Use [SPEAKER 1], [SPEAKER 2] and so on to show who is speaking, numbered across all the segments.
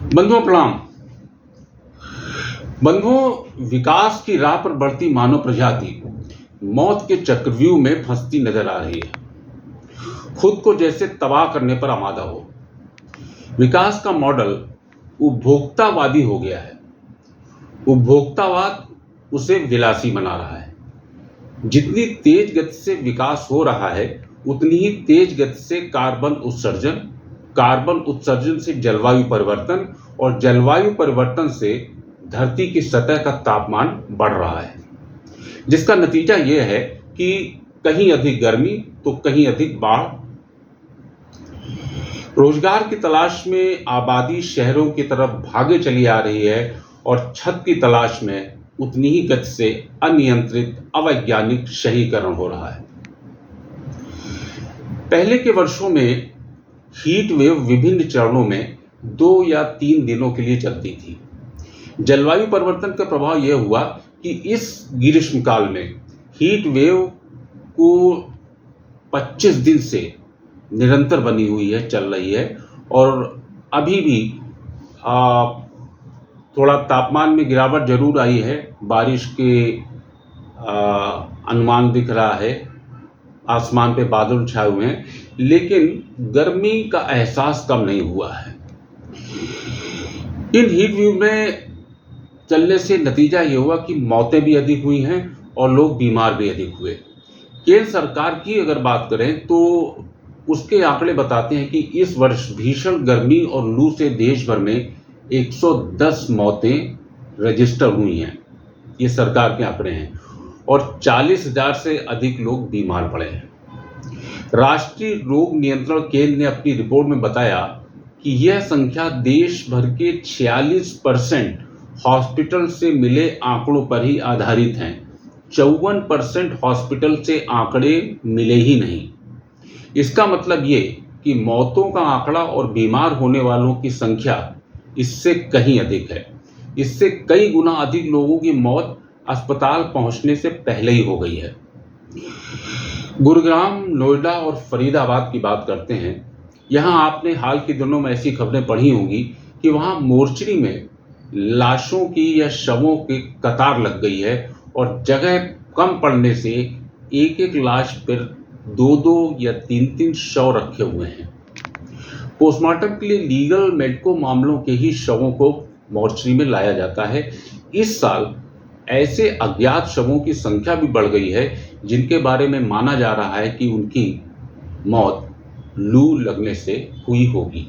[SPEAKER 1] बंधुओं प्रणाम। बंधुओं, विकास की राह पर बढ़ती मानव प्रजाति मौत के चक्रव्यूह में फंसती नजर आ रही है, खुद को जैसे तबाह करने पर आमादा हो। विकास का मॉडल उपभोक्तावादी हो गया है। उपभोक्तावाद उसे विलासी बना रहा है। जितनी तेज गति से विकास हो रहा है, उतनी ही तेज गति से कार्बन उत्सर्जन से जलवायु परिवर्तन और जलवायु परिवर्तन से धरती की सतह का तापमान बढ़ रहा है, जिसका नतीजा यह है कि कहीं अधिक गर्मी तो कहीं अधिक बाढ़। रोजगार की तलाश में आबादी शहरों की तरफ भागे चली आ रही है और छत की तलाश में उतनी ही गति से अनियंत्रित अवैज्ञानिक शहरीकरण हो रहा है। पहले के वर्षों में हीट वेव विभिन्न चरणों में 2 या 3 दिनों के लिए चलती थी। जलवायु परिवर्तन का प्रभाव यह हुआ कि इस ग्रीष्मकाल में हीट वेव को 25 दिन से निरंतर बनी हुई है, चल रही है और अभी भी थोड़ा तापमान में गिरावट जरूर आई है। बारिश के अनुमान दिख रहा है, आसमान पे बादल छाए हुए हैं, लेकिन गर्मी का एहसास कम नहीं हुआ है। इन हीट वेव में चलने से नतीजा ये हुआ कि मौतें भी अधिक हुई हैं और लोग बीमार भी अधिक हुए। केंद्र सरकार की अगर बात करें तो उसके आंकड़े बताते हैं कि इस वर्ष भीषण गर्मी और लू से देश भर में 110 मौतें रजिस्टर हुई हैं। ये सरकार के आंकड़े हैं और 40,000 से अधिक लोग बीमार पड़े हैं। राष्ट्रीय रोग नियंत्रण केंद्र ने अपनी रिपोर्ट में बताया कि यह संख्या देश भर के 46% हॉस्पिटल से मिले आंकड़ों पर ही आधारित हैं। 54% हॉस्पिटल से आंकड़े मिले ही नहीं। इसका मतलब ये कि मौतों का आंकड़ा और बीमार होने वालों की संख्या इससे कहीं अधिक है। इससे कई गुना अधिक लोगों की मौत अस्पताल पहुंचने से पहले ही हो गई है। गुरुग्राम, नोएडा और फरीदाबाद की बात करते हैं। यहाँ आपने हाल के दिनों में ऐसी खबरें पढ़ी होंगी कि वहाँ मोर्चरी में लाशों की या शवों की कतार लग गई है और जगह कम पड़ने से एक एक लाश पर 2-2 या 3-3 शव रखे हुए हैं। पोस्टमार्टम के लिए लीगल मेडिको मामलों के ही शवों को मोर्चरी में लाया जाता है। इस साल ऐसे अज्ञात शवों की संख्या भी बढ़ गई है जिनके बारे में माना जा रहा है कि उनकी मौत लू लगने से हुई होगी।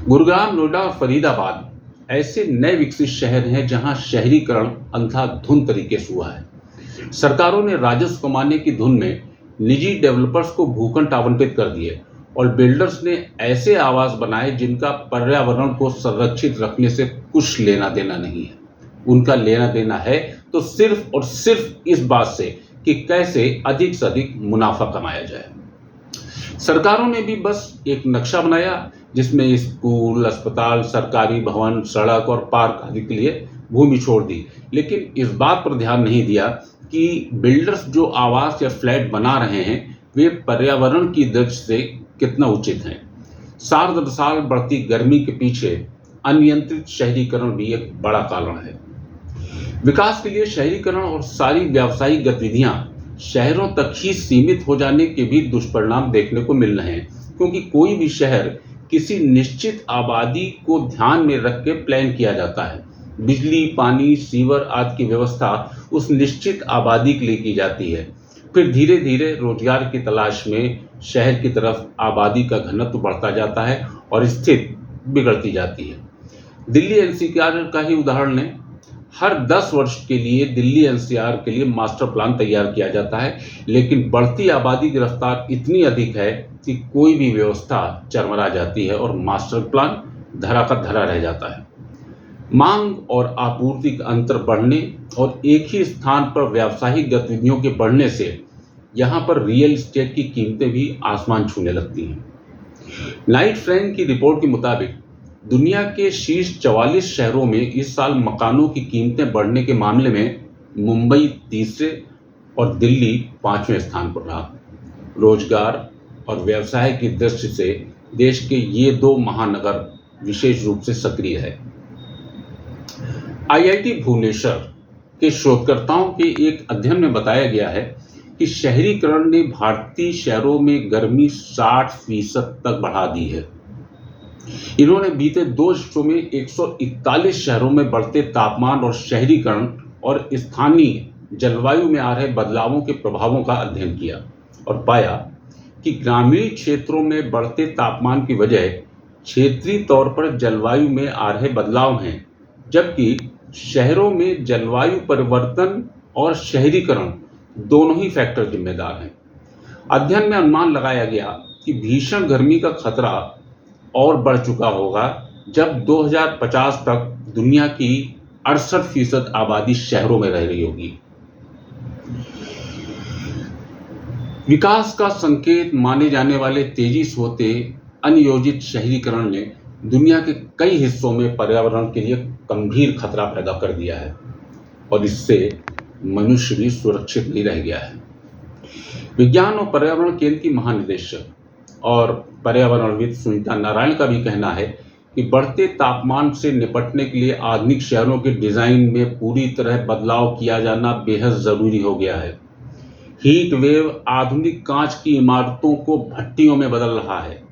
[SPEAKER 1] गुरुग्राम, नोएडा और फरीदाबाद ऐसे नए विकसित शहर हैं जहां शहरीकरण अंधाधुंध तरीके से हुआ है। सरकारों ने राजस्व कमाने की धुन में निजी डेवलपर्स को भूखंड आवंटित कर दिए और बिल्डर्स ने ऐसे आवास बनाए जिनका पर्यावरण को संरक्षित रखने से कुछ लेना देना नहीं है। उनका लेना देना है तो सिर्फ और सिर्फ इस बात से कि कैसे अधिक से अधिक मुनाफा कमाया जाए। सरकारों ने भी बस एक नक्शा बनाया जिसमें स्कूल, अस्पताल, सरकारी भवन, सड़क और पार्क आदि के लिए भूमि छोड़ दी, लेकिन इस बात पर ध्यान नहीं दिया कि बिल्डर्स जो आवास या फ्लैट बना रहे हैं वे पर्यावरण की दृष्टि से कितना उचित हैं। साल दर साल बढ़ती गर्मी के पीछे अनियंत्रित शहरीकरण भी एक बड़ा कारण है। विकास के लिए शहरीकरण और सारी व्यावसायिक गतिविधियां शहरों तक ही सीमित हो जाने के भी दुष्परिणाम देखने को मिल रहे हैं, क्योंकि कोई भी शहर किसी निश्चित आबादी को ध्यान में रख के प्लान किया जाता है। बिजली, पानी, सीवर आदि की व्यवस्था उस निश्चित आबादी के लिए की जाती है। फिर धीरे धीरे रोजगार की तलाश में शहर की तरफ आबादी का घनत्व बढ़ता जाता है और स्थिति बिगड़ती जाती है। दिल्ली एनसीआर का ही उदाहरण लें। हर 10 वर्ष के लिए दिल्ली एनसीआर के लिए मास्टर प्लान तैयार किया जाता है, लेकिन बढ़ती आबादी की रफ्तार इतनी अधिक है कि कोई भी व्यवस्था चरमरा जाती है और मास्टर प्लान धरा का धरा रह जाता है। मांग और आपूर्ति का अंतर बढ़ने और एक ही स्थान पर व्यावसायिक गतिविधियों के बढ़ने से यहाँ पर रियल एस्टेट की कीमतें भी आसमान छूने लगती हैं। नाइट फ्रैंक की रिपोर्ट के मुताबिक दुनिया के शीर्ष 44 शहरों में इस साल मकानों की कीमतें बढ़ने के मामले में मुंबई तीसरे और दिल्ली 5वें स्थान पर रहा। रोजगार और व्यवसाय की दृष्टि से देश के ये 2 महानगर विशेष रूप से सक्रिय है। आईआईटी भुवनेश्वर के शोधकर्ताओं के एक अध्ययन में बताया गया है कि शहरीकरण ने भारतीय शहरों में गर्मी 60% तक बढ़ा दी है। इन्होंने बीते 2 दशकों में 141 शहरों में बढ़ते तापमान और शहरीकरण और स्थानीय जलवायु में आ रहे बदलावों के प्रभावों का अध्ययन किया और पाया कि ग्रामीण क्षेत्रों में बढ़ते तापमान की वजह क्षेत्रीय तौर पर जलवायु में आ रहे बदलाव हैं, जबकि शहरों में जलवायु परिवर्तन और शहरीकरण दोनों ही फैक्टर जिम्मेदार हैं। अध्ययन में अनुमान लगाया गया कि भीषण गर्मी का खतरा और बढ़ चुका होगा जब 2050 तक दुनिया की 68% आबादी शहरों में रह रही होगी। विकास का संकेत माने जाने वाले तेजी से होते अनियोजित शहरीकरण ने दुनिया के कई हिस्सों में पर्यावरण के लिए गंभीर खतरा पैदा कर दिया है और इससे मनुष्य भी सुरक्षित नहीं रह गया है। विज्ञान और पर्यावरण केंद्र की महानिदेशक और पर्यावरणविद सुनीता नारायण का भी कहना है कि बढ़ते तापमान से निपटने के लिए आधुनिक शहरों के डिजाइन में पूरी तरह बदलाव किया जाना बेहद जरूरी हो गया है। हीट वेव आधुनिक कांच की इमारतों को भट्टियों में बदल रहा है।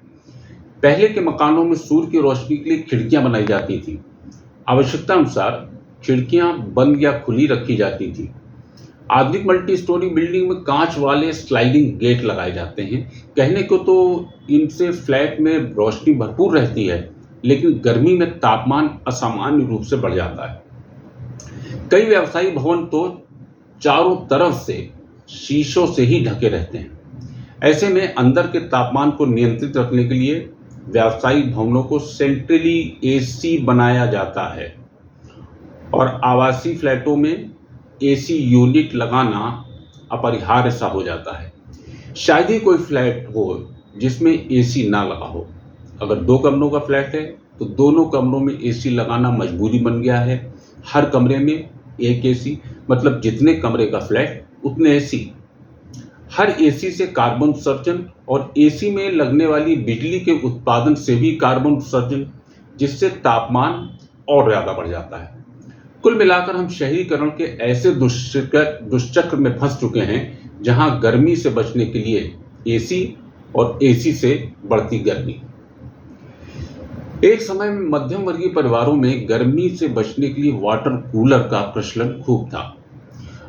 [SPEAKER 1] पहले के मकानों में सूर्य की रोशनी के लिए खिड़कियां बनाई जाती थी। आवश्यकता अनुसार खिड़कियां बंद या खुली रखी जाती थी। आधुनिक मल्टी स्टोरी बिल्डिंग में कांच वाले स्लाइडिंग गेट लगाए जाते हैं। कहने को तो इनसे फ्लैट में रोशनी भरपूर रहती है, लेकिन गर्मी में तापमान असामान्य रूप से बढ़ जाता है। कई व्यवसायी भवन तो चारों तरफ से शीशों से ही ढके रहते हैं। ऐसे में अंदर के तापमान को नियंत्रित रखने के लिए व्यावसायिक भवनों को सेंट्रली एसी बनाया जाता है और आवासीय फ्लैटों में एसी यूनिट लगाना अपरिहार्य सा हो जाता है। शायद ही कोई फ्लैट हो जिसमें एसी ना लगा हो। अगर 2 कमरों का फ्लैट है तो दोनों कमरों में एसी लगाना मजबूरी बन गया है। हर कमरे में एक एसी, मतलब जितने कमरे का फ्लैट उतने एसी। हर एसी से कार्बन उत्सर्जन और एसी में लगने वाली बिजली के उत्पादन से भी कार्बन उत्सर्जन, जिससे तापमान और ज़्यादा बढ़ जाता है। कुल मिलाकर हम शहरीकरण के ऐसे दुष्चक्र में फंस चुके हैं जहां गर्मी से बचने के लिए एसी और एसी से बढ़ती गर्मी। एक समय में मध्यम वर्गीय परिवारों में गर्मी से बचने के लिए वाटर कूलर का प्रचलन खूब था।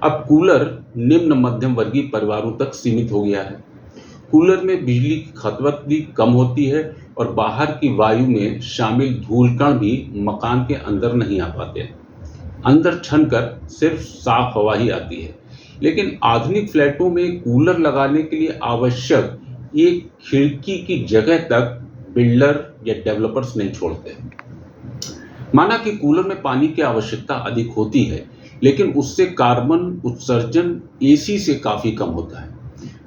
[SPEAKER 1] अब कूलर निम्न मध्यम वर्गीय परिवारों तक सीमित हो गया है। कूलर में बिजली की खपत भी कम होती है और बाहर की वायु में शामिल धूल कण भी मकान के अंदर नहीं आ पाते। अंदर छनकर सिर्फ साफ हवा ही आती है। लेकिन आधुनिक फ्लैटों में कूलर लगाने के लिए आवश्यक एक खिड़की की जगह तक बिल्डर या डेवलपर्स नहीं छोड़ते। माना कि कूलर में पानी की आवश्यकता अधिक होती है, लेकिन उससे कार्बन उत्सर्जन एसी से काफ़ी कम होता है।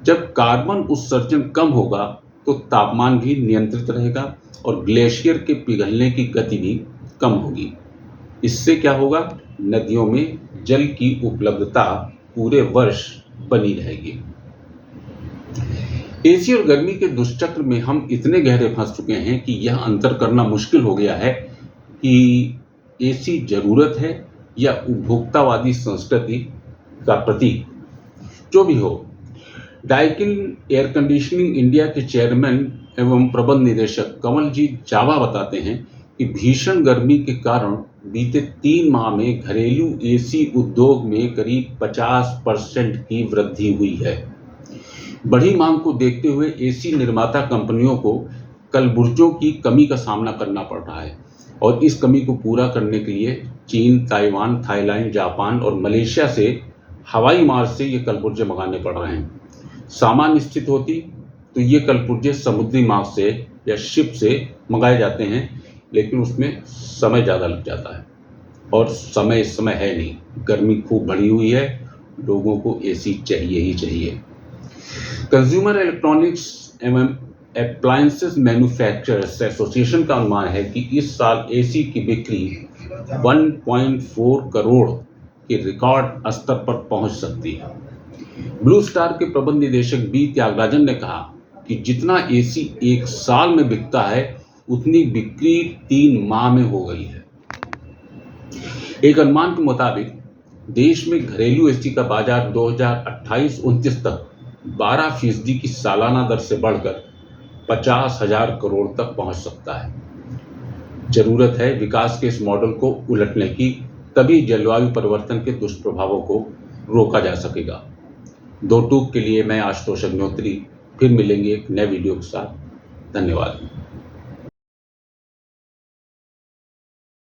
[SPEAKER 1] जब कार्बन उत्सर्जन कम होगा तो तापमान भी नियंत्रित रहेगा और ग्लेशियर के पिघलने की गति भी कम होगी। इससे क्या होगा? नदियों में जल की उपलब्धता पूरे वर्ष बनी रहेगी। एसी और गर्मी के दुष्चक्र में हम इतने गहरे फंस चुके हैं कि यह अंतर करना मुश्किल हो गया है कि एसी जरूरत है या उपभोक्तावादी संस्कृति का प्रतीक। जो भी हो, डाइकिन एयर कंडीशनिंग इंडिया के चेयरमैन एवं प्रबंध निदेशक कमलजीत जावा बताते हैं कि भीषण गर्मी के कारण बीते 3 माह में घरेलू एसी उद्योग में करीब 50% की वृद्धि हुई है। बढ़ी मांग को देखते हुए एसी निर्माता कंपनियों को कलपुर्जों की कमी का सामना करना पड़ रहा है और इस कमी को पूरा करने के लिए चीन, ताइवान, थाईलैंड, जापान और मलेशिया से हवाई मार्ग से ये कलपुर्जे मंगाने पड़ रहे हैं। सामान्य स्थिति होती तो ये कलपुर्जे समुद्री मार्ग से या शिप से मंगाए जाते हैं, लेकिन उसमें समय ज़्यादा लग जाता है और समय इस समय है नहीं। गर्मी खूब बढ़ी हुई है, लोगों को एसी चाहिए ही चाहिए। कंज्यूमर इलेक्ट्रॉनिक्स एवं अप्लायंसेस मैन्युफैक्चरर्स एसोसिएशन का अनुमान है कि इस साल एसी की बिक्री 1.4 करोड़ के रिकॉर्ड स्तर पर पहुंच सकती है। ब्लू स्टार के प्रबंध निदेशक बी त्यागराजन ने कहा कि जितना एसी एक साल में बिकता है उतनी बिक्री 3 माह में हो गई है। एक अनुमान के मुताबिक देश में घरेलू एसी का बाजार 2028-29 तक 12% की सालाना दर से बढ़कर 50,000 करोड़ तक पहुंच सकता है। जरूरत है विकास के इस मॉडल को उलटने की, तभी जलवायु परिवर्तन के दुष्प्रभावों को रोका जा सकेगा। दो टूक के लिए मैं आशुतोष अग्निहोत्री फिर मिलेंगे एक नए वीडियो के साथ। धन्यवाद।